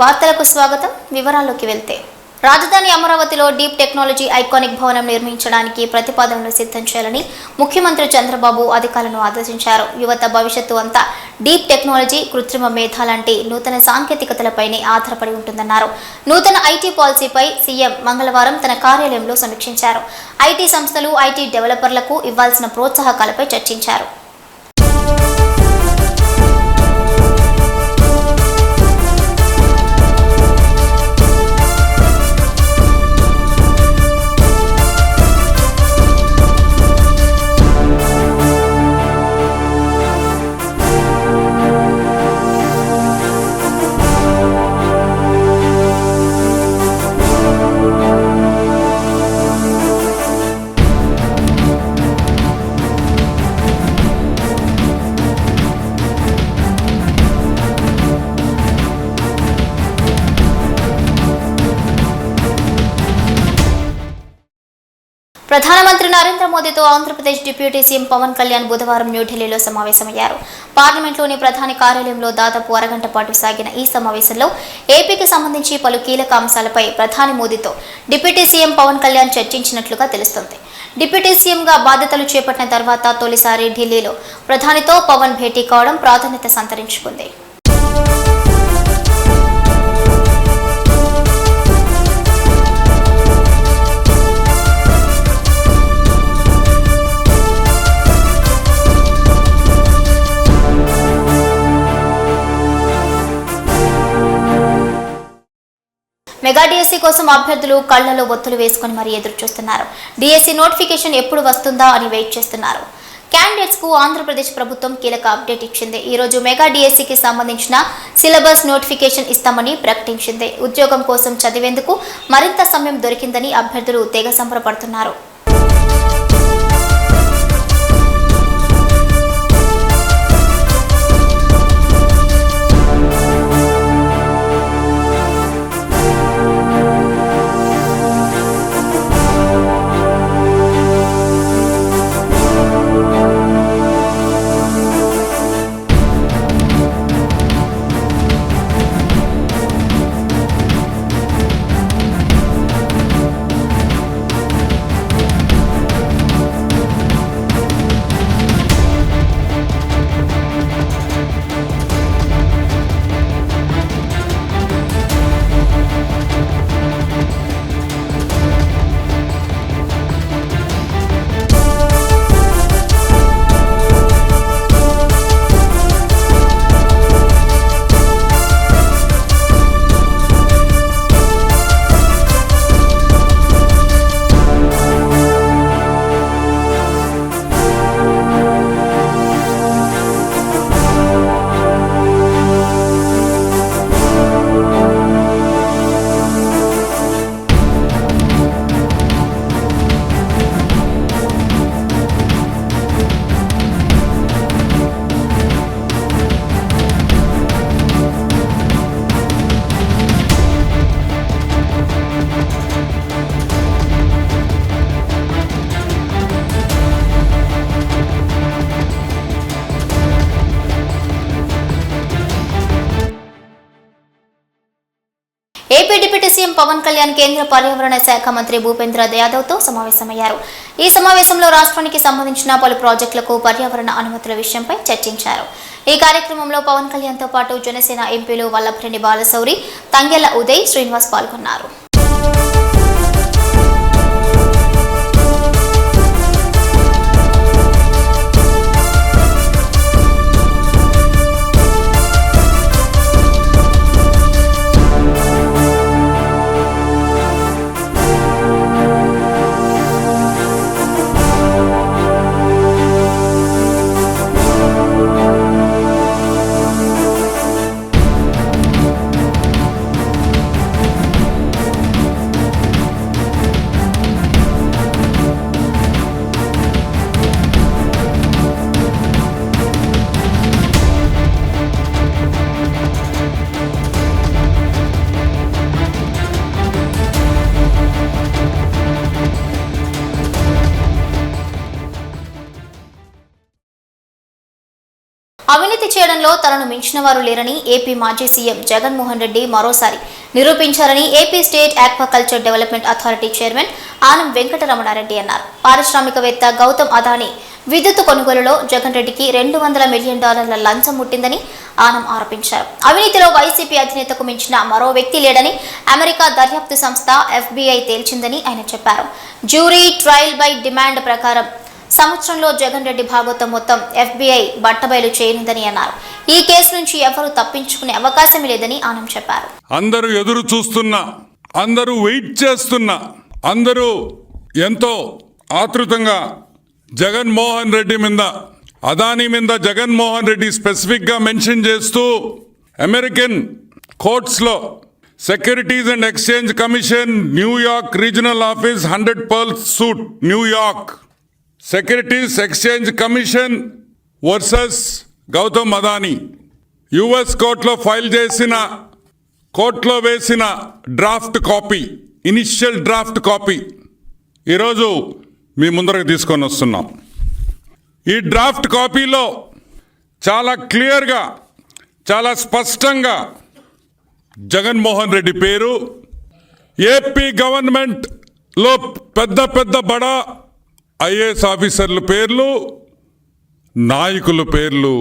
వార్తలకు స్వాగతం. వివరాల్లోకి వెళ్తే రాజధాని అమరావతిలో డీప్ టెక్నాలజీ ఐకానిక్ భవనం నిర్మించడానికి ప్రతిపాదనలు సిద్ధం చేయాలని ముఖ్యమంత్రి చంద్రబాబు అధికారులను ఆదేశించారు. యువత భవిష్యత్తు అంతా డీప్ టెక్నాలజీ, కృత్రిమ మేధ లాంటి నూతన సాంకేతికతలపైనే ఆధారపడి ఉంటుందన్నారు. నూతన ఐటీ పాలసీపై సీఎం మంగళవారం తన కార్యాలయంలో సమీక్షించారు. ఐటీ సంస్థలు, ఐటీ డెవలపర్లకు ఇవ్వాల్సిన ప్రోత్సాహకాలపై చర్చించారు. ప్రధానమంత్రి నరేంద్ర మోదీతో ఆంధ్రప్రదేశ్ డిప్యూటీ సీఎం పవన్ కళ్యాణ్ బుధవారం న్యూఢిల్లీలో సమావేశమయ్యారు. పార్లమెంట్లోని ప్రధాని కార్యాలయంలో దాదాపు అరగంట పాటు సాగిన ఈ సమావేశంలో ఏపీకి సంబంధించి పలు కీలక అంశాలపై ప్రధాని మోదీతో డిప్యూటీ సీఎం పవన్ కళ్యాణ్ చర్చించినట్లుగా తెలుస్తోంది. డిప్యూటీ సీఎంగా బాధ్యతలు చేపట్టిన తర్వాత తొలిసారి ఢిల్లీలో ప్రధానితో పవన్ భేటీ కావడం ప్రాధాన్యత సంతరించుకుంది. మెగా డిఎస్సీ కోసం అభ్యర్థులు కళ్లలో ఒత్తులు వేసుకుని మరీ ఎదురు చూస్తున్నారు. డిఎస్సీ నోటిఫికేషన్ ఎప్పుడు వస్తుందా అని వెయిట్ చేస్తున్నారు. క్యాండిడేట్స్ కు ఆంధ్రప్రదేశ్ ప్రభుత్వం కీలక అప్డేట్ ఇచ్చింది. ఈ రోజు మెగా డిఎస్సీకి సంబంధించిన సిలబస్ నోటిఫికేషన్ ఇస్తామని ప్రకటించింది. ఉద్యోగం కోసం చదివేందుకు మరింత సమయం దొరికిందని అభ్యర్థులు తెగ సంబరపడుతున్నారు. AP deputy CM Pawan Kalyan కేంద్ర పర్యావరణ శాఖ మంత్రి భూపేంద్ర యాదవ్తో సమావేశమయ్యారు. ఈ సమావేశంలో రాష్ట్రానికి సంబంధించిన పలు ప్రాజెక్టులకు పర్యావరణ అనుమతుల విషయంపై చర్చించారు. ఈ కార్యక్రమంలో పవన్ కళ్యాణ్తో పాటు జనసేన ఎంపీలు వల్లభనేని బాలశౌరి, తంగెళ్ల ఉదయ్, శ్రీనివాస్ పాల్గొన్నారు. అభివృద్ధి చేయడంలో తనను మించిన వారు లేరని ఏపీ మాజీ సీఎం జగన్మోహన్ రెడ్డి మరోసారి నిరూపించారని AP state aquaculture development authority chairman Anam Venkataramana Reddy అన్నారు. పారిశ్రామికవేత్త గౌతమ్ అదానీ విద్యుత్ కొనుగోలులో జగన్ రెడ్డికి $200 మిలియన్ లంచం ముట్టిందని ఆనం ఆరోపించారు. అవినీతిలో వైసీపీ అధినేతకు మించిన మరో వ్యక్తి లేడని అమెరికా దర్యాప్తు సంస్థ FBI తేల్చిందని ఆయన చెప్పారు. జ్యూరీ ట్రయల్ బై డిమాండ్ ప్రకారం సంవత్సరంలో జగన్ రెడ్డి భాగోతం మొత్తం FBI బట్టబయలు చేయనుందని అన్నారు. ఈ కేసు నుంచి ఎవరూ తప్పించుకునే అవకాశం లేదని ఆనం చెప్పారు. అందరూ ఎదురు చూస్తున్నా, అందరూ వెయిట్ చేస్తున్నా, అందరూ ఎంతో ఆతృతంగా జగన్మోహన్ రెడ్డి మీద, అదానీ మీద జగన్మోహన్ రెడ్డి స్పెసిఫిక్గా మెన్షన్ చేస్తూ American కోర్ట్స్లో securities and exchange commission New York regional office 100 pearls suit New York securities exchange commission versus Gautam Adani US కోర్టులో ఫైల్ చేసిన, కోర్టులో వేసిన draft copy, initial draft copy ఈరోజు మీ ముందరకు తీసుకొని వస్తున్నాం. ఈ డ్రాఫ్ట్ కాపీలో చాలా క్లియర్గా, చాలా స్పష్టంగా జగన్మోహన్ రెడ్డి పేరు, ఏపీ గవర్నమెంట్లో పెద్ద పెద్ద బడా IAS ఆఫీసర్ల పేర్లు, నాయకుల పేర్లు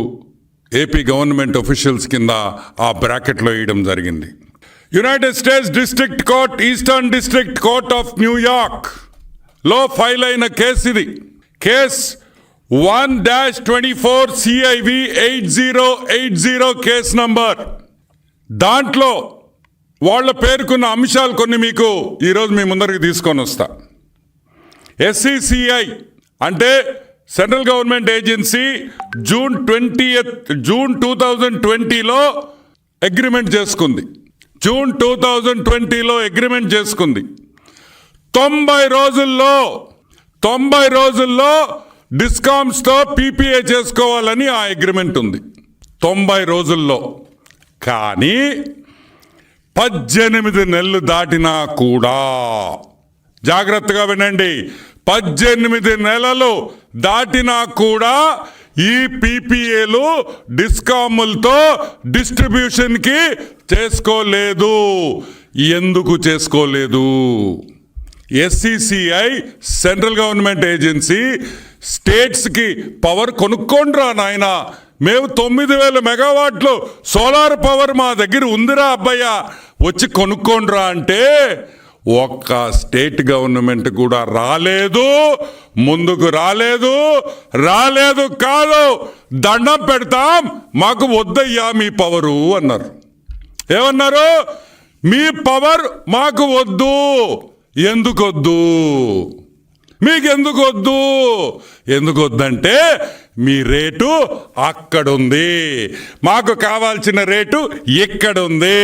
ఏపీ గవర్నమెంట్ ఆఫీషియల్స్ కింద ఆ బ్రాకెట్లో వేయడం జరిగింది. United states district court, eastern district court of New York లో ఫైల్ అయిన కేసు ఇది. Case 1-24 CIV 8080 case number. దాంట్లో వాళ్ళ పేర్కొన్న అంశాలు కొన్ని మీకు ఈరోజు మీ ముందరికి తీసుకొని వస్తా. SCCI అంటే సెంట్రల్ గవర్నమెంట్ ఏజెన్సీ జూన్ 2020లో అగ్రిమెంట్ చేసుకుంది. జూన్ 2020లో అగ్రిమెంట్ చేసుకుంది. 90 రోజుల్లో డిస్కామ్స్తో PPA చేసుకోవాలని ఆ అగ్రిమెంట్ ఉంది. 90 రోజుల్లో. కానీ 18 నెలలు దాటినా కూడా, జాగ్రత్తగా వినండి, 18 నెలలు దాటినా కూడా ఈ PPAలు డిస్కాములతో డిస్ట్రిబ్యూషన్కి చేసుకోలేదు. ఎందుకు చేసుకోలేదు? SCCI సెంట్రల్ గవర్నమెంట్ ఏజెన్సీ స్టేట్స్కి పవర్ కొనుక్కోండ్రా నాయన, మేము 9000 మెగావాట్లు సోలార్ పవర్ మా దగ్గర ఉందిరా అబ్బయ్య, వచ్చి కొనుక్కోండ్రా అంటే ఒక్క స్టేట్ గవర్నమెంట్ కూడా రాలేదు, ముందుకు రాలేదు కాదు, దండం పెడతాం, మాకు వద్దయ్యా మీ పవరు అన్నారు. ఏమన్నారు? మీ పవర్ మాకు వద్దు. ఎందుకొద్దు? మీకెందుకొద్దు? ఎందుకొద్దంటే మీ రేటు అక్కడుంది, మాకు కావాల్సిన రేటు ఇక్కడుంది.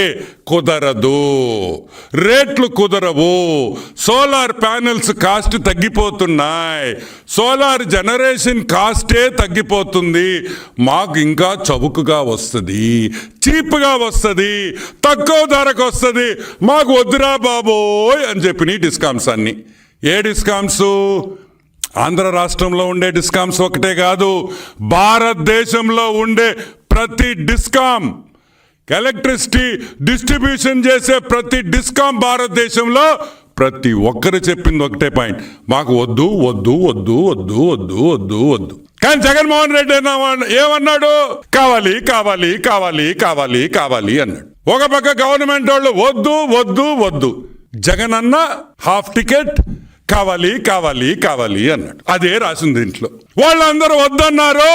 కుదరదు, రేట్లు కుదరవు. సోలార్ ప్యానెల్స్ కాస్ట్ తగ్గిపోతున్నాయి, సోలార్ జనరేషన్ కాస్టే తగ్గిపోతుంది. మాకు ఇంకా చౌకగా వస్తుంది, చీప్గా వస్తుంది, తక్కువ ధరకు వస్తుంది, మాకు వద్దురా బాబోయ్ అని చెప్పిన డిస్కామ్స్ అన్ని. ఏ డిస్కామ్స్? ఆంధ్ర రాష్ట్రంలో ఉండే డిస్కామ్స్ ఒకటే కాదు, భారతదేశంలో ఉండే ప్రతి డిస్కామ్, ఎలక్ట్రిసిటీ డిస్ట్రిబ్యూషన్ చేసే ప్రతి డిస్కామ్ భారతదేశంలో ప్రతి ఒక్కరు చెప్పింది ఒకటే పాయింట్, మాకు వద్దు వద్దు వద్దు వద్దు వద్దు వద్దు వద్దు. కానీ జగన్మోహన్ రెడ్డి ఏమన్నాడు? కావాలి కావాలి కావాలి కావాలి కావాలి అన్నాడు. ఒక పక్క గవర్నమెంట్ వాళ్ళు వద్దు వద్దు వద్దు, జగన్ అన్న హాఫ్ టికెట్ కావాలి కావాలి కావాలి అన్నాడు. అదే రాసింది దీంట్లో. వాళ్ళందరూ వద్దన్నారు,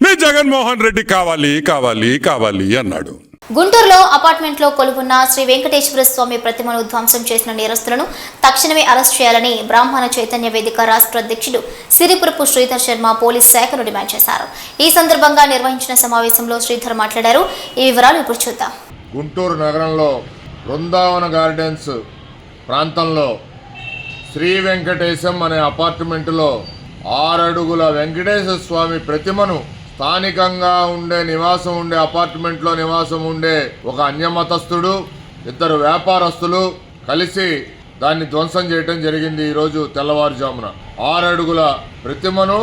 మీ జగన్మోహన్ రెడ్డి కావాలి కావాలి కావాలి అన్నాడు. గుంటూరులో అపార్ట్మెంట్ లో కొలువున్న శ్రీ వెంకటేశ్వర స్వామి ప్రతిమను ధ్వంసం చేసిన నేరస్తులను తక్షణమే అరెస్ట్ చేయాలని బ్రాహ్మణ చైతన్య వేదిక రాష్ట్ర అధ్యక్షుడు సిరిపురపు శ్రీధర్ శర్మ పోలీస్ శాఖను డిమాండ్ చేశారు. ఈ సందర్భంగా నిర్వహించిన సమావేశంలో శ్రీధర్ మాట్లాడారు. ఈ వివరాలు ఇప్పుడు చూద్దాం. గుంటూరు నగరంలో బృందావన గార్డెన్స్ ప్రాంతంలో శ్రీ వెంకటేశం అనే అపార్ట్మెంటులో 6 అడుగుల వెంకటేశ్వర స్వామి ప్రతిమను స్థానికంగా నివాసం ఉండే అపార్ట్మెంట్లో నివాసం ఉండే ఒక అన్యమతస్థుడు, 2 వ్యాపారస్తులు కలిసి దాన్ని ధ్వంసం చేయడం జరిగింది. ఈరోజు తెల్లవారుజామున 6 అడుగుల ప్రతిమను,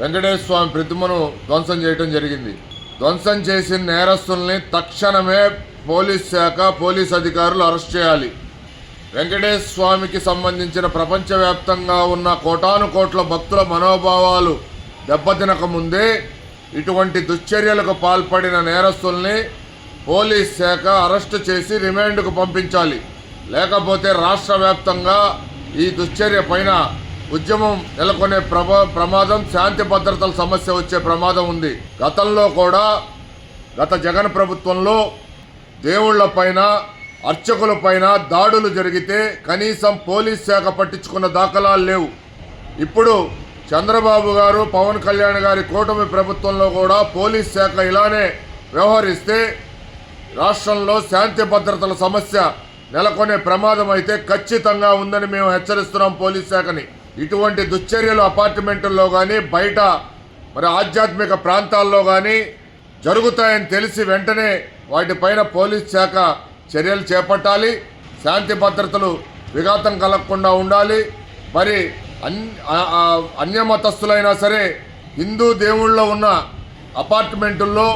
వెంకటేశ్వర స్వామి ప్రతిమను ధ్వంసం చేయడం జరిగింది. ధ్వంసం చేసిన నేరస్తుల్ని తక్షణమే పోలీస్ శాఖ పోలీస్ అధికారులు అరెస్ట్ చేయాలి. వెంకటేశ్వర స్వామికి సంబంధించిన ప్రపంచవ్యాప్తంగా ఉన్న కోటాను కోట్ల భక్తుల మనోభావాలు దెబ్బతినక ముందే ఇటువంటి దుశ్చర్యలకు పాల్పడిన నేరస్తుల్ని పోలీస్ శాఖ అరెస్టు చేసి రిమాండ్కు పంపించాలి. లేకపోతే రాష్ట్ర వ్యాప్తంగా ఈ దుశ్చర్య పైన ఉద్యమం నెలకొనే ప్రమాదం, శాంతి భద్రతల సమస్య వచ్చే ప్రమాదం ఉంది. గతంలో కూడా గత జగన్ ప్రభుత్వంలో దేవుళ్ల పైన, అర్చకుల పైన దాడులు జరిగితే కనీసం పోలీస్ శాఖ పట్టించుకున్న దాఖలాలు లేవు. ఇప్పుడు చంద్రబాబు గారు, పవన్ కళ్యాణ్ గారి కూటమి ప్రభుత్వంలో కూడా పోలీస్ శాఖ ఇలానే వ్యవహరిస్తే రాష్ట్రంలో శాంతి భద్రతల సమస్య నెలకొనే ప్రమాదం అయితే ఖచ్చితంగా ఉందని మేము హెచ్చరిస్తున్నాం పోలీస్ శాఖని. ఇటువంటి దుశ్చర్యలు అపార్ట్మెంట్ల్లో కానీ, బయట మరి ఆధ్యాత్మిక ప్రాంతాల్లో కానీ జరుగుతాయని తెలిసి వెంటనే వాటిపైన పోలీస్ శాఖ చర్యలు చేపట్టాలి. శాంతి భద్రతలు విఘాతం కలగకుండా ఉండాలి. మరి అన్యమతస్థులైనా సరే హిందూ దేవుళ్ళలో ఉన్న అపార్ట్మెంటుల్లో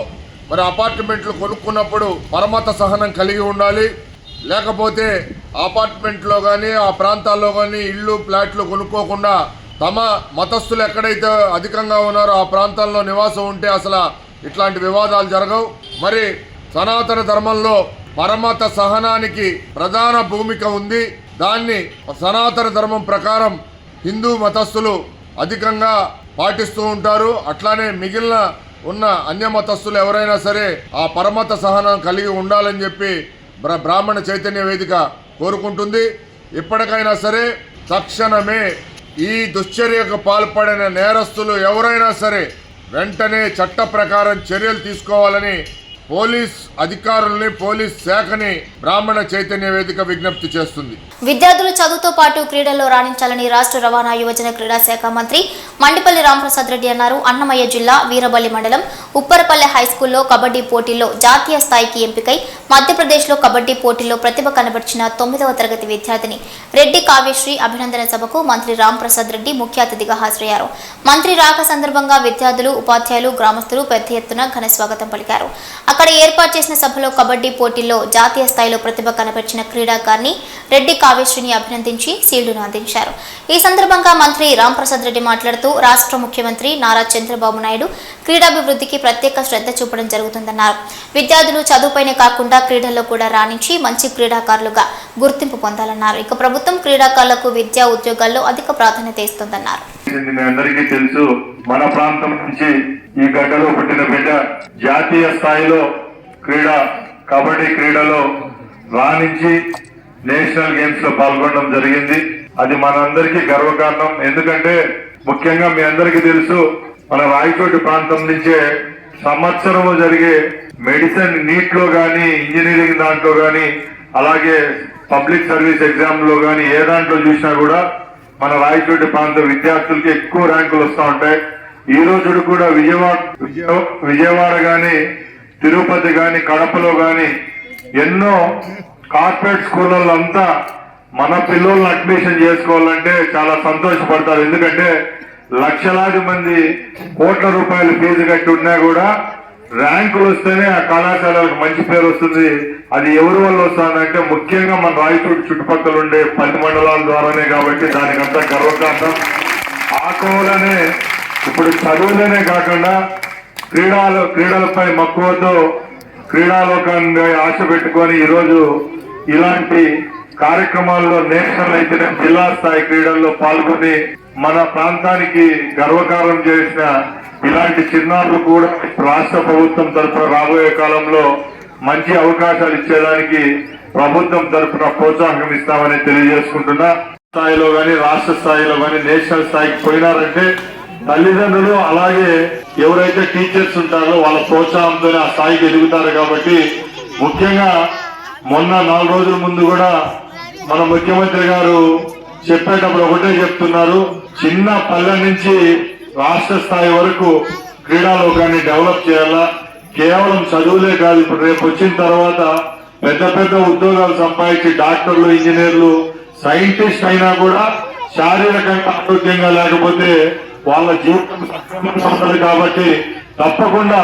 మరి అపార్ట్మెంట్లు కొనుక్కున్నప్పుడు పరమత సహనం కలిగి ఉండాలి. లేకపోతే అపార్ట్మెంట్లో కానీ ఆ ప్రాంతాల్లో కానీ ఇళ్ళు, ఫ్లాట్లు కొనుక్కోకుండా తమ మతస్థులు ఎక్కడైతే అధికంగా ఉన్నారో ఆ ప్రాంతాల్లో నివాసం ఉంటే అసలు ఇట్లాంటి వివాదాలు జరగవు. మరి సనాతన ధర్మంలో పరమత సహనానికి ప్రధాన భూమిక ఉంది. దాన్ని సనాతన ధర్మం ప్రకారం హిందూ మతస్థులు అధికంగా పాటిస్తూ ఉంటారు. అట్లానే మిగిలిన ఉన్న అన్య మతస్థులు ఎవరైనా సరే ఆ పరమత సహనం కలిగి ఉండాలని చెప్పి బ్రాహ్మణ చైతన్య వేదిక కోరుకుంటుంది. ఇప్పటికైనా సరే తక్షణమే ఈ దుశ్చర్యకు పాల్పడిన నేరస్తులు ఎవరైనా సరే వెంటనే చట్ట ప్రకారం చర్యలు తీసుకోవాలని పోలీస్ అధికారుల్ని, పోలీస్ శాఖని బ్రాహ్మణ చైతన్య వేదిక విజ్ఞప్తి చేస్తుంది. విద్యార్థులు చదువుతో పాటు క్రీడల్లో రాణించాలని రాష్ట్ర రవాణా యువజన క్రీడా శాఖ మంత్రి మండిపల్లి రాంప్రసాద్ రెడ్డి అన్నారు. అన్నమయ్య జిల్లా వీరబల్లి మండలం ఉప్పరపల్లె హైస్కూల్లో కబడ్డీ పోటీల్లో జాతీయ స్థాయికి ఎంపికై మధ్యప్రదేశ్లో కబడ్డీ పోటీల్లో ప్రతిభ కనబర్చిన 9వ తరగతి విద్యార్థిని రెడ్డి కావ్యశ్రీ అభినందన సభకు మంత్రి రాంప్రసాద్ రెడ్డి ముఖ్య అతిథిగా హాజరయ్యారు. మంత్రి రాక సందర్భంగా విద్యార్థులు, ఉపాధ్యాయులు, గ్రామస్తులు పెద్ద ఎత్తున ఘన స్వాగతం పలికారు. అక్కడ ఏర్పాటు చేసిన సభలో కబడ్డీ పోటీల్లో జాతీయ స్థాయిలో ప్రతిభ కనబర్చిన క్రీడాకారిణి రెడ్డి కావ్యశ్రీని అభినందించి సీల్డును అందించారు. ఈ సందర్భంగా మంత్రి రాంప్రసాద్ రెడ్డి మాట్లాడుతూ రాష్ట్ర ముఖ్యమంత్రి నారా చంద్రబాబు నాయుడు క్రీడాభివృద్ధికి ప్రత్యేక శ్రద్ధ చూపడం జరుగుతుందన్నారు. విద్యార్థులు చదువుపైనే కాకుండా క్రీడల్లో కూడా రాణించి మంచి క్రీడాకారులుగా గుర్తింపు పొందాలన్నారు. ఇక ప్రభుత్వం క్రీడాకారులకు విద్యా ఉద్యోగాల్లో అధిక ప్రాధాన్యత ఇస్తుందన్నారు. మీ అందరికీ తెలుసు, మన ప్రాంతం నుంచి ఈ గడ్డలో పుట్టిన బిడ్డ జాతీయ స్థాయిలో కబడ్డీ క్రీడలో రాణించి నేషనల్ గేమ్స్ లో పాల్గొనడం జరిగింది. అది మనందరికీ గర్వకారణం. ఎందుకంటే ముఖ్యంగా మీ అందరికీ తెలుసు, మన రాయచోటి ప్రాంతం నుంచే సంవత్సరము జరిగే మెడిసిన్ నీట్ లో గాని, ఇంజనీరింగ్ దాంట్లో గాని, అలాగే పబ్లిక్ సర్వీస్ ఎగ్జామ్ లో గాని ఏ దాంట్లో చూసినా కూడా మన రాయచోటి ప్రాంత విద్యార్థులకి ఎక్కువ ర్యాంకులు వస్తూ ఉంటాయి. ఈ రోజు కూడా విజయవాడ గాని, తిరుపతి గాని, కడపలో గాని ఎన్నో కార్పొరేట్ స్కూళ్ళల్లో అంతా మన పిల్లల్ని అడ్మిషన్ చేసుకోవాలంటే చాలా సంతోషపడతారు. ఎందుకంటే లక్షలాది మంది కోట్ల రూపాయలు ఫీజు కట్టి ఉన్నా కూడా ర్యాంకులు వస్తేనే ఆ కళాశాలకు మంచి పేరు వస్తుంది. అది ఎవరి వల్ల వస్తుందంటే ముఖ్యంగా మన రాయచోటి చుట్టుపక్కల ఉండే 10 మండలాల ద్వారానే. కాబట్టి దానికంతా గర్వకారణం. ఆ కోవలనే ఇప్పుడు చదువులనే కాకుండా క్రీడలపై మక్కువతో క్రీడాలోకాన్ని ఆశ పెట్టుకొని ఈరోజు ఇలాంటి కార్యక్రమాల్లో నేషనల్ అయితే జిల్లా స్థాయి క్రీడల్లో పాల్గొని మన ప్రాంతానికి గర్వకారం చేసిన ఇలాంటి చిన్నారులు కూడా రాష్ట్ర ప్రభుత్వం తరఫున రాబోయే కాలంలో మంచి అవకాశాలు ఇచ్చేదానికి ప్రభుత్వం తరఫున ప్రోత్సాహం ఇస్తామని తెలియజేసుకుంటున్నా. స్థాయిలో గాని, రాష్ట్ర స్థాయిలో గాని, నేషనల్ స్థాయికి పోయినారంటే తల్లిదండ్రులు అలాగే ఎవరైతే టీచర్స్ ఉంటారో వాళ్ళ ప్రోత్సాహంతోనే ఆ స్థాయికి ఎదుగుతారు. కాబట్టి ముఖ్యంగా మొన్న 4 రోజుల ముందు కూడా మన ముఖ్యమంత్రి గారు చెప్పేటప్పుడు ఒకటే చెప్తున్నారు, చిన్న పల్లె నుంచి రాష్ట్ర స్థాయి వరకు క్రీడాలోకాన్ని డెవలప్ చేయాలా. కేవలం చదువులే కాదు, ఇప్పుడు రేపు వచ్చిన తర్వాత పెద్ద పెద్ద ఉద్యోగాలు సంపాదించి డాక్టర్లు, ఇంజనీర్లు, సైంటిస్ట్ అయినా కూడా శారీరకంగా ఆరోగ్యంగా లేకపోతే వాళ్ళ జీవితం సక్రమంగా ఉంటుంది. కాబట్టి తప్పకుండా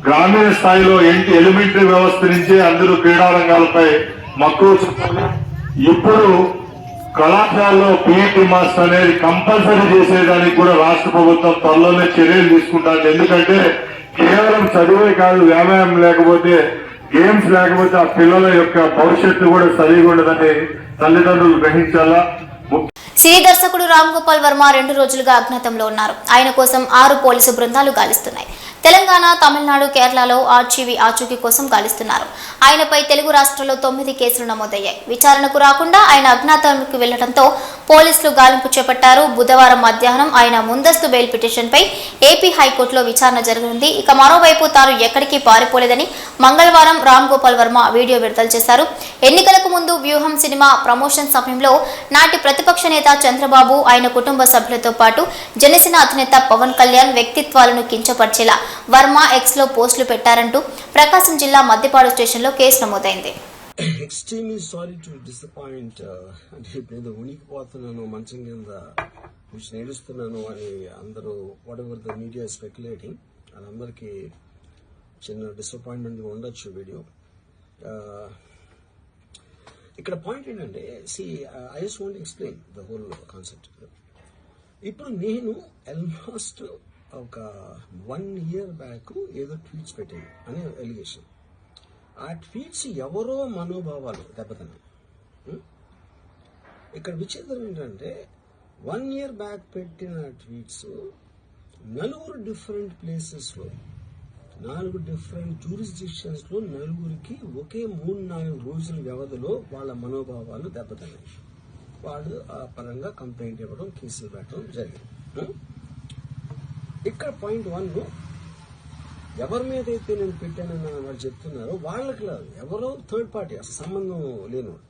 గ్రామీణ స్థాయిలో ఎలిమెంటరీ వ్యవస్థ నుంచి అందరూ క్రీడా రంగాలపై మక్కువ చూపాలి. ఇప్పుడు కళాశాలలో పీఈటీ మాస్టర్ అనేది కంపల్సరీ చేసేదానికి కూడా రాష్ట్ర ప్రభుత్వం త్వరలోనే చర్యలు తీసుకుంటారు. ఎందుకంటే కేవలం చదువే కాదు, వ్యాయామం లేకపోతే, గేమ్స్ లేకపోతే ఆ పిల్లల యొక్క భవిష్యత్తు కూడా సరిగా ఉండదని తల్లిదండ్రులు గ్రహించాలా. సినీ దర్శకుడు రామ్ గోపాల్ వర్మ 2 రోజులుగా అజ్ఞాతంలో ఉన్నారు. ఆయన కోసం 6 పోలీసు బృందాలు గాలిస్తున్నాయి. తెలంగాణ, తమిళనాడు, కేరళలో ఆర్చీవీ ఆచూకీ కోసం గాలిస్తున్నారు. ఆయనపై తెలుగు రాష్ట్రాల్లో 9 కేసులు నమోదయ్యాయి. విచారణకు రాకుండా ఆయన అజ్ఞాతంలోకి వెళ్లడంతో పోలీసులు గాలింపు చేపట్టారు. బుధవారం మధ్యాహ్నం ఆయన ముందస్తు బెయిల్ పిటిషన్పై ఏపీ హైకోర్టులో విచారణ జరగనుంది. ఇక మరోవైపు తాను ఎక్కడికి పారిపోలేదని మంగళవారం రామ్ గోపాల్ వర్మ వీడియో విడుదల చేశారు. ఎన్నికలకు ముందు వ్యూహం సినిమా ప్రమోషన్ సమయంలో నాటి ప్రతిపక్ష నేత చంద్రబాబు, ఆయన కుటుంబ సభ్యులతో పాటు జనసేన అధినేత పవన్ కళ్యాణ్ వ్యక్తిత్వాలను కించపరిచేలా వర్మ ఎక్స్ లో పోస్టులు పెట్టారంటూ ప్రకాశం జిల్లా మద్దిపాడు స్టేషన్లో కేసు నమోదైంది. Extremely sorry to disappoint. అంటే నేను ఉనికిపోతున్నాను, మంచం కింద నేడుస్తున్నాను అని అందరూ వాటెవర్ ద మీడియా స్పెక్యులేటింగ్, వాళ్ళందరికీ చిన్న డిసప్పాయింట్మెంట్ ఉండొచ్చు వీడియో. ఇక్కడ పాయింట్ ఏంటంటే, I just want explain the whole concept. ఇప్పుడు నేను ఆల్మోస్ట్ ఒక 1 year బ్యాక్ ఏదో ట్వీట్స్ పెట్టాను అనే ఎలిగేషన్. ఆ ట్వీట్స్ ఎవరో మనోభావాలు దెబ్బతిన్నాయి. ఇక్కడ విచిత్రం ఏంటంటే 1 year బ్యాక్ పెట్టిన ట్వీట్స్ 4 డిఫరెంట్ ప్లేసెస్లో, 4 డిఫరెంట్ జ్యూరిస్డిక్షన్స్లో 4కి ఒకే 3-4 రోజుల వ్యవధిలో వాళ్ళ మనోభావాలు దెబ్బతిన్నాయి. వాళ్ళు ఆ పరంగా కంప్లైంట్ ఇవ్వడం, కేసులు పెట్టడం జరిగింది. ఇక్కడ పాయింట్ 1, ఎవరి మీద అయితే నేను పెట్టానని వాళ్ళు చెప్తున్నారో వాళ్ళకి లేదు, ఎవరో థర్డ్ పార్టీ, అసలు సంబంధం లేనివాడు.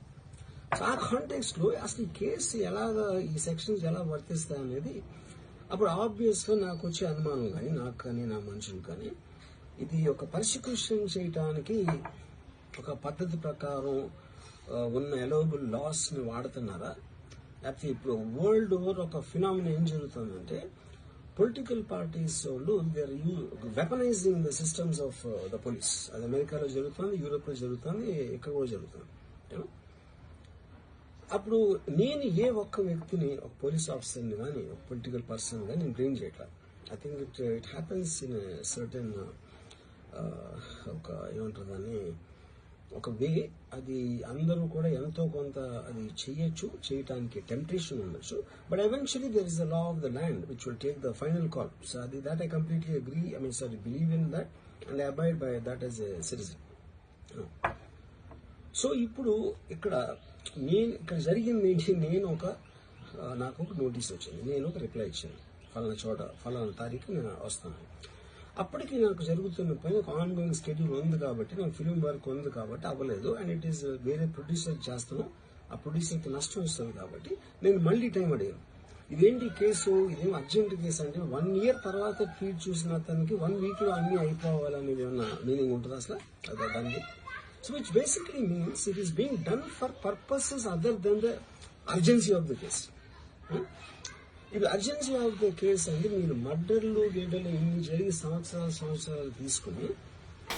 సో ఆ కాంటెక్స్ట్ లో అసలు ఈ కేసు ఎలాగా, ఈ సెక్షన్స్ ఎలా వర్తిస్తాయి అనేది అప్పుడు ఆబ్వియస్ గా నాకు వచ్చే అనుమానం కానీ, నాకు కానీ, నా మనుషులు కానీ, ఇది ఒక పర్సిక్యూషన్ చేయడానికి ఒక పద్ధతి ప్రకారం ఉన్న ఎలవబుల్ లాస్ ని వాడుతున్నారా, లేకపోతే ఇప్పుడు వరల్డ్ ఓవర్ ఒక ఫినామినా ఏం జరుగుతుందంటే, పొలిటికల్ పార్టీస్ వాళ్ళు they are weaponising the systems of the police. అది అమెరికాలో జరుగుతుంది, యూరోప్ లో జరుగుతుంది, ఇక్కడ కూడా జరుగుతుంది. అప్పుడు నేను ఏ ఒక్క వ్యక్తిని, ఒక పోలీస్ ఆఫీసర్ని కానీ, ఒక పొలిటికల్ పర్సన్ కానీ నేను బ్లేమ్ చేయట్లా. I think it happens in certain ఒక ఏమంటారు దాన్ని, ఒక వే. అది అందరూ కూడా ఎంతో కొంత అది చేయటానికి టెంప్టేషన్ ఉండొచ్చు. But eventually there is the law of the land which will take the final call. So అది that I completely agree, believe in that and I abide by that as a citizen. So ఇప్పుడు ఇక్కడ జరిగింది ఏంటి, నాకు ఒక notice వచ్చింది, నేను ఒక రిప్లై ఇచ్చాను, ఫలానా తారీఖు నేను వస్తాను. అప్పటికి నాకు జరుగుతున్న పని ఒక ఆన్గోయింగ్ స్కెడ్యూల్ ఉంది కాబట్టి, నాకు ఫిల్మ్ వర్క్ ఉంది కాబట్టి అవ్వలేదు. అండ్ ఇట్ ఈస్ వేరే ప్రొడ్యూసర్ చేస్తాను, ఆ ప్రొడ్యూసర్కి నష్టం వస్తుంది కాబట్టి నేను మళ్ళీ టైం అడిగాను. ఇదేంటి కేసు, ఇదేం అర్జెంట్ కేసు అంటే 1 year తర్వాత ట్వీట్ చూసిన అతనికి 1 week లో అన్ని అయిపోవాలనేది ఏమన్నా మీనింగ్ ఉంటుంది అసలు దానికి? So which basically means it is being done for purposes other than the urgency of the case. ఇది అర్జెన్సీ ఆఫ్ ద కేసు అంటే మీరు మర్డర్లు గేడర్లు ఇన్ని జరిగి సంవత్సరాలు తీసుకుని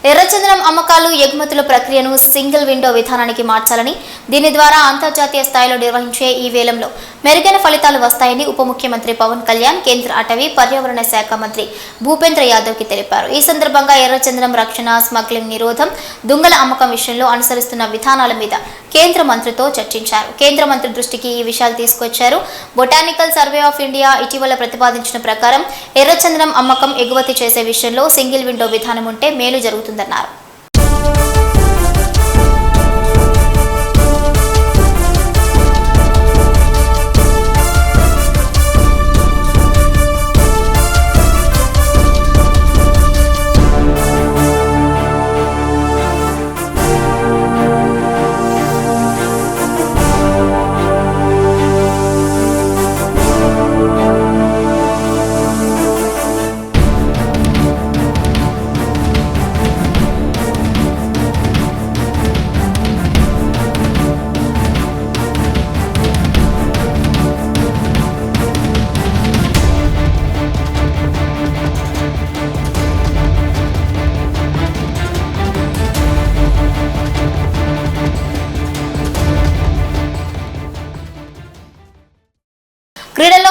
ఎర్రచందనం అమ్మకాలు, ఎగుమతుల ప్రక్రియను సింగిల్ విండో విధానానికి మార్చాలని, దీని ద్వారా అంతర్జాతీయ స్థాయిలో నిర్వహించే ఈ వేలంలో మెరుగైన ఫలితాలు వస్తాయని ఉప ముఖ్యమంత్రి పవన్ కళ్యాణ్ కేంద్ర అటవీ పర్యావరణ శాఖ మంత్రి భూపేంద్ర యాదవ్కి తెలిపారు. ఈ సందర్భంగా ఎర్రచందనం రక్షణ, స్మగ్లింగ్ నిరోధం, దుంగల అమ్మకం విషయంలో అనుసరిస్తున్న విధానాల మీద కేంద్ర మంత్రితో చర్చించారు. కేంద్ర మంత్రి దృష్టికి ఈ విషయాలు తీసుకొచ్చారు. బొటానికల్ సర్వే ఆఫ్ ఇండియా ఇటీవల ప్రతిపాదించిన ప్రకారం ఎర్రచందనం అమ్మకం, ఎగుమతి చేసే విషయంలో సింగిల్ విండో విధానం ఉంటే మేలు జరుగుతుందన్నారు.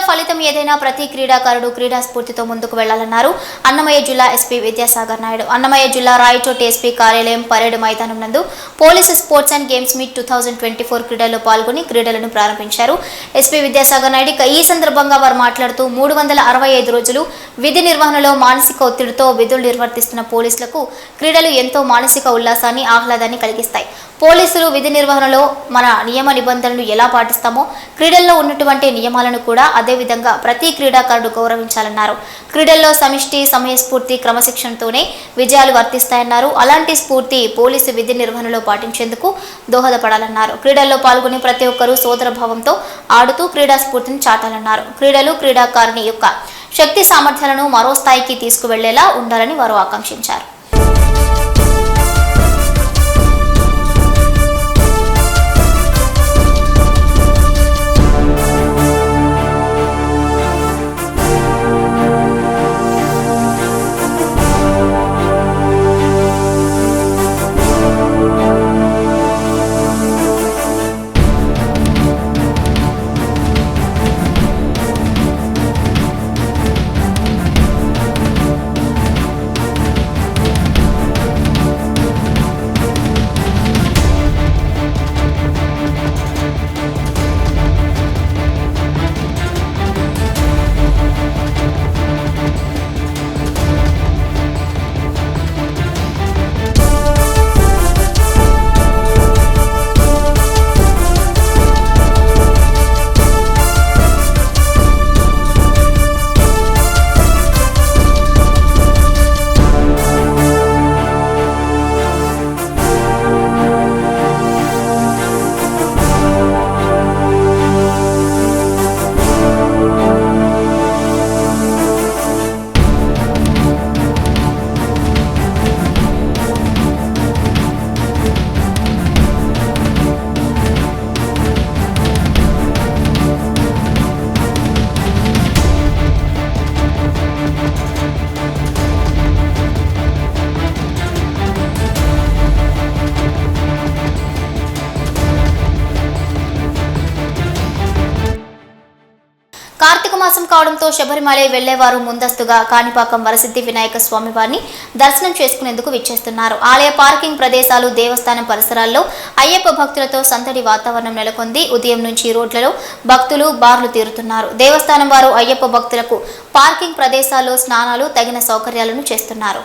ఫలితం ఏదైనా ప్రతి క్రీడాకారుడు క్రీడా స్ఫూర్తితో ముందుకు వెళ్లాలన్నారు అన్నమయ్య జిల్లా ఎస్పీ విద్యాసాగర్ నాయుడు. అన్నమయ్య జిల్లా రాయచోటి ఎస్పీ కార్యాలయం పరేడ్ మైదానం నందు police sports and games meet 2024 క్రీడల్లో పాల్గొని క్రీడలను ప్రారంభించారు ఎస్పీ విద్యాసాగర్ నాయుడు. ఈ సందర్భంగా వారు మాట్లాడుతూ 365 రోజులు విధి నిర్వహణలో మానసిక ఒత్తిడితో విధులు నిర్వర్తిస్తున్న పోలీసులకు క్రీడలు ఎంతో మానసిక ఉల్లాసాన్ని ఆహ్లాదాన్ని కలిగిస్తాయి. పోలీసులు విధి నిర్వహణలో మన నియమ నిబంధనలు ఎలా పాటిస్తామో క్రీడల్లో ఉన్నటువంటి నియమాలను కూడా అదే విధంగా ప్రతి క్రీడాకారుడు గౌరవించాలన్నారు. క్రీడల్లో సమిష్టి సమయస్ఫూర్తి క్రమశిక్షణతోనే విజయాలు వర్తిస్తాయన్నారు. అలాంటి స్ఫూర్తి పోలీసు విధి నిర్వహణలో పాటించేందుకు దోహదపడాలన్నారు. క్రీడల్లో పాల్గొని ప్రతి ఒక్కరూ సోదర భావంతో ఆడుతూ క్రీడా స్ఫూర్తిని చాటాలన్నారు. క్రీడలు క్రీడాకారుని యొక్క శక్తి సామర్థ్యాలను మరో స్థాయికి తీసుకువెళ్లేలా ఉండాలని వారు ఆకాంక్షించారు. కార్తీక మాసం కావడంతో శబరిమల వెళ్లేవారు ముందస్తుగా కాణిపాకం వరసిద్ధి వినాయక స్వామి వారిని దర్శనం చేసుకునేందుకు విచ్చేస్తున్నారు. ఆలయ పార్కింగ్ ప్రదేశాలు, దేవస్థానం పరిసరాల్లో అయ్యప్ప భక్తులతో సందడి వాతావరణం నెలకొంది. ఉదయం నుంచి రోడ్లలో భక్తులు బార్లు తీరుతున్నారు. దేవస్థానం వారు అయ్యప్ప భక్తులకు పార్కింగ్ ప్రదేశాల్లో స్నానాలు, తగిన సౌకర్యాలను చేస్తున్నారు.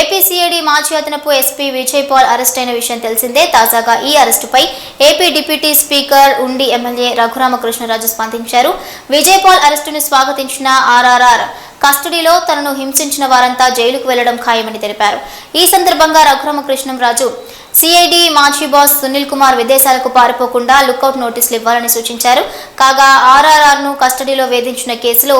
ఏపీసీఐడీ మాజీ అదనపు ఎస్పీ విజయ్ పాల్ అరెస్ట్ అయిన విషయం తెలిసిందే. తాజాగా ఈ అరెస్టుపై ఏపీ డిప్యూటీ స్పీకర్ ఉండి ఎమ్మెల్యే రఘురామకృష్ణరాజు స్పందించారు. విజయ్ పాల్ అరెస్టును స్వాగతించిన ఆర్ఆర్ఆర్ కస్టడీలో తనను హింసించిన వారంతా జైలుకు వెళ్లడం ఖాయమని తెలిపారు. ఈ సందర్భంగా రఘురామకృష్ణరాజు సిఐడి మాజీ బాస్ సునీల్ కుమార్ విదేశాలకు పారిపోకుండా లుకౌట్ నోటీసులు ఇవ్వాలని సూచించారు. కాగా ఆర్ఆర్ఆర్ను కస్టడీలో వేధించిన కేసులో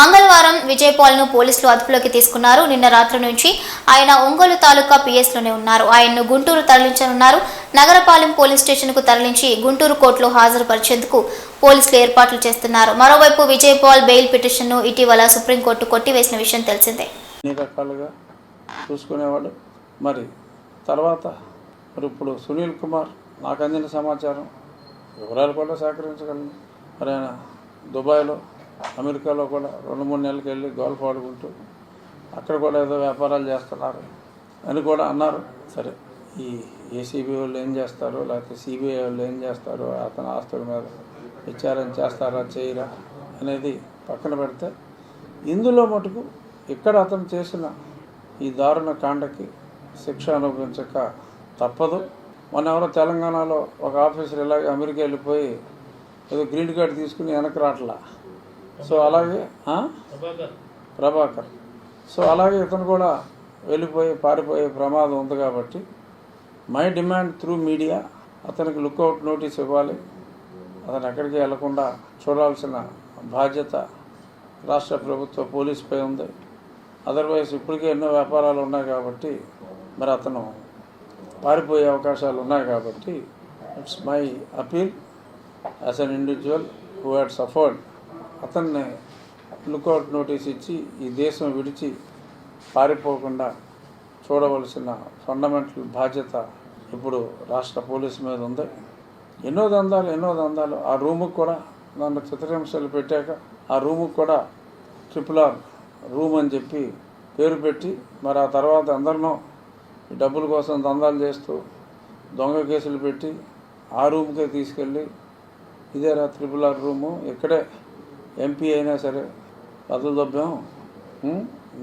మంగళవారం విజయపాల్ను పోలీసులు అదుపులోకి తీసుకున్నారు. నిన్న రాత్రి నుంచి ఆయన ఒంగోలు తాలూకా పిఎస్లోనే ఉన్నారు. ఆయన్ను గుంటూరు తరలించనున్నారు. నగరపాలెం పోలీస్ స్టేషన్కు తరలించి గుంటూరు కోర్టులో హాజరుపరిచేందుకు పోలీసులు ఏర్పాట్లు చేస్తున్నారు. మరోవైపు విజయపాల్ బెయిల్ పిటిషన్ను ఇటీవల సుప్రీంకోర్టు కొట్టివేసిన విషయం తెలిసిందే. అన్ని రకాలుగా చూసుకునేవాడు. మరి తర్వాత ఇప్పుడు సునీల్ కుమార్ నాకు అందిన సమాచారం వివరాలు కూడా సేకరించగలను. మరి ఆయన దుబాయ్లో అమెరికాలో కూడా 2-3 నెలలకు వెళ్ళి గోల్ఫ్ ఆడుకుంటూ అక్కడ కూడా ఏదో వ్యాపారాలు చేస్తున్నారు అని కూడా అన్నారు. సరే, ఈ ఏసీబీ వాళ్ళు ఏం చేస్తారో లేకపోతే సిబిఐ వాళ్ళు ఏం చేస్తారో, అతని ఆస్తుల మీద విచారణ చేస్తారా చేయరా అనేది పక్కన పెడితే, ఇందులో మటుకు ఇక్కడ అతను చేసిన ఈ దారుణ కాండకి శిక్ష అనుభవించక తప్పదు. మొన్న ఎవరో తెలంగాణలో ఒక ఆఫీసర్ ఇలాగే అమెరికా వెళ్ళిపోయి ఏదో గ్రీన్ కార్డు తీసుకుని వెనక్కి రావట్లా. సో అలాగే ప్రభాకర్, సో అలాగే ఇతను కూడా వెళ్ళిపోయి పారిపోయే ప్రమాదం ఉంది. కాబట్టి మై డిమాండ్ త్రూ మీడియా అతనికి లుక్అవుట్ నోటీస్ ఇవ్వాలి. అతను ఎక్కడికి వెళ్లకుండా చూడాల్సిన బాధ్యత రాష్ట్ర ప్రభుత్వ పోలీసుపై ఉంది. అదర్వైజ్ ఇప్పటికే ఎన్నో వ్యాపారాలు ఉన్నాయి కాబట్టి మరి అతను పారిపోయే అవకాశాలు ఉన్నాయి. కాబట్టి it's my appeal as an individual who had suffered, అతన్ని లుక్అవుట్ నోటీస్ ఇచ్చి ఈ దేశం విడిచి పారిపోకుండా చూడవలసిన ఫండమెంటల్ బాధ్యత ఇప్పుడు రాష్ట్ర పోలీసు మీద ఉంది. ఎన్నో దందాలు ఆ రూముకు కూడా నన్ను చిత్రహింసలు పెట్టాక ఆ రూముకు కూడా RRR రూమ్ అని చెప్పి పేరు పెట్టి మరి ఆ తర్వాత అందరినో డబ్బుల కోసం దందాలు చేస్తూ దొంగ కేసులు పెట్టి ఆ రూమ్కే తీసుకెళ్ళి ఇదేరా RRR రూము, ఇక్కడే ఎంపీ అయినా సరే బదులు దొబ్బాం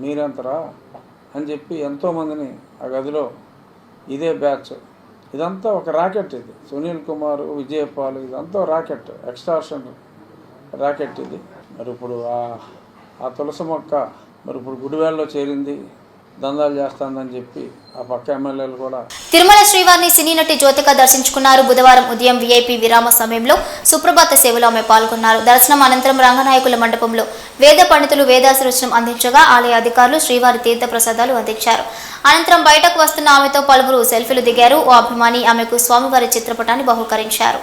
మీరెంతరా అని చెప్పి ఎంతోమందిని ఆ గదిలో ఇదే బ్యాచ్, ఇదంతా ఒక ర్యాకెట్. ఇది సునీల్ కుమార్, విజయపాల్, ఇదంతా ర్యాకెట్, ఎక్స్టార్షన్ ర్యాకెట్ ఇది. మరి ఇప్పుడు ఆ తులసి మొక్క మరి ఇప్పుడు గుడివాడలో చేరింది, దందాలు చేస్తానని చెప్పి ఆ పక్క ఎమ్మెల్యేలు కూడా. తిరుమల శ్రీవారిని సినీ నటి జ్యోతిక దర్శించుకున్నారు. బుధవారం ఉదయం VIP విరామ సమయంలో సుప్రభాత సేవలో ఆమె పాల్గొన్నారు. దర్శనం అనంతరం రంగనాయకుల మండపంలో వేద పండితులు వేదాశీర్వచనం అందించగా ఆలయ అధికారులు శ్రీవారి తీర్థ ప్రసాదాలు అందించారు. అనంతరం బయటకు వస్తున్న ఆమెతో పలువురు సెల్ఫీలు దిగారు. ఓ అభిమాని ఆమెకు స్వామివారి చిత్రపటాన్ని బహూకరించారు.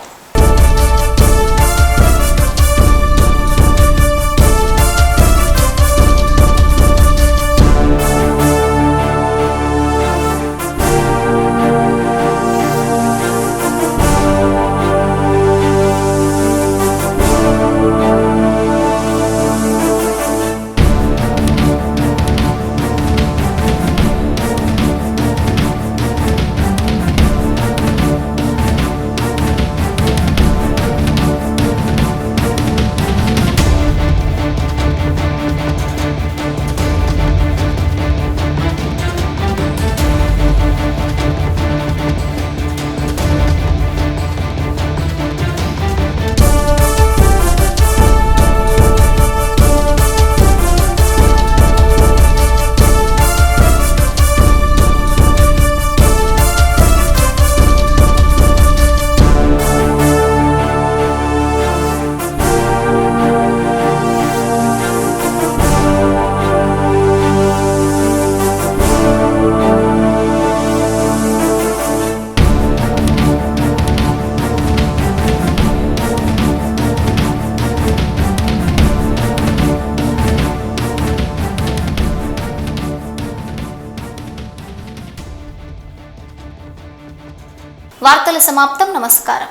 వార్తల సమాప్తం. నమస్కారం.